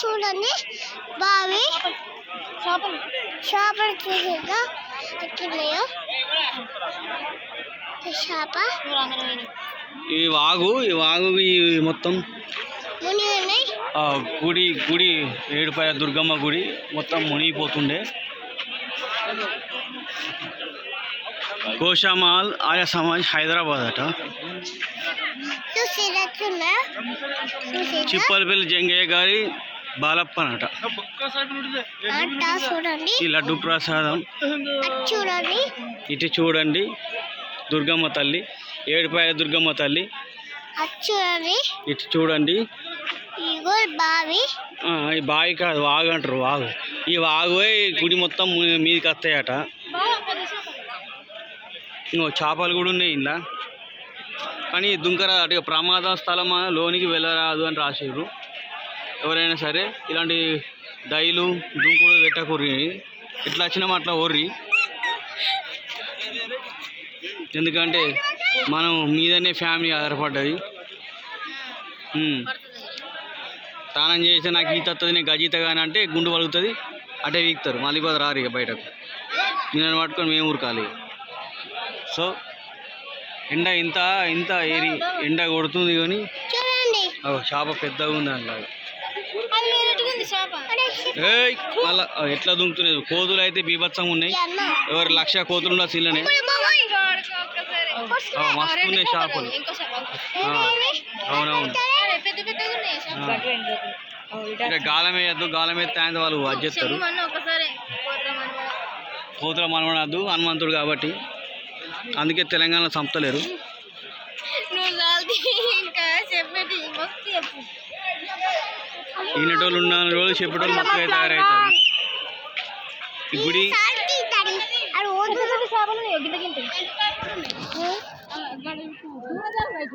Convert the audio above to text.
చూడండి బావి చేపలు చూసేద్దాం ఎక్కడయో చేప ఈ వాగు మొత్తం గుడి ఏడుపాయ దుర్గమ్మ గుడి మొత్తం మునిగిపోతుండే. గోషామాల్ ఆయా సమాజ్ హైదరాబాద్ అట. చిప్పలపల్లి జంగయ్య గారి బాలప్పన్ అట. ఈ లడ్డు ప్రసాదం చూడండి. ఇటు చూడండి దుర్గమ్మ తల్లి, ఏడుపాయ దుర్గమ్మ తల్లి. ఇటు చూడండి. ఈ బావి కాదు వాగు అంటారు. వాగు ఈ వాగువే గుడి మొత్తం మీదకి వస్తాయట. చేపలు కూడా ఉన్నాయి ఇంట్లో. కానీ దుంకరా అటు ప్రమాద స్థలం లోనికి వెళ్ళరాదు అని రాసారు. ఎవరైనా సరే ఇలాంటి డైలు దుంకుడు పెట్టకూర్రి. ఇట్లా వచ్చినామో అట్లా ఓర్రి. ఎందుకంటే మనం మీదనే ఫ్యామిలీ ఆధారపడ్డది. స్నానం చేస్తే నాకు ఈత వస్తుంది, నేను గజీత కానీ అంటే గుండు పలుగుతుంది, అటే వీక్తారు. మళ్ళీ పోతే రారు ఇక బయటకు. నేను పట్టుకొని మేము ఊరకాలి. సో ఎండ ఇంత ఏరి ఎండ కొడుతుంది. కానీ చేప పెద్దగా ఉంది అట్లాగా. మళ్ళా ఎట్లా దుంకుతున్నాయి. కోతులు అయితే బీభత్సంగా ఉన్నాయి. ఎవరు 1,00,000 కోతులు ఉన్న సీలనే మస్తున్నాయి చేపలు. అవునవును. ఇంకా గాలం వేయద్దు, గాలం వేస్తే ఆయన వాళ్ళు అడ్జేస్తారు. కోతుల మనవడద్దు, హనుమంతుడు కాబట్టి. అందుకే తెలంగాణలో చంపుతలేరు. ఈనటోళ్ళు ఉన్న రోజులు చెప్పేటోళ్ళు మొక్కగా తయారవుతారు. ఈ గుడి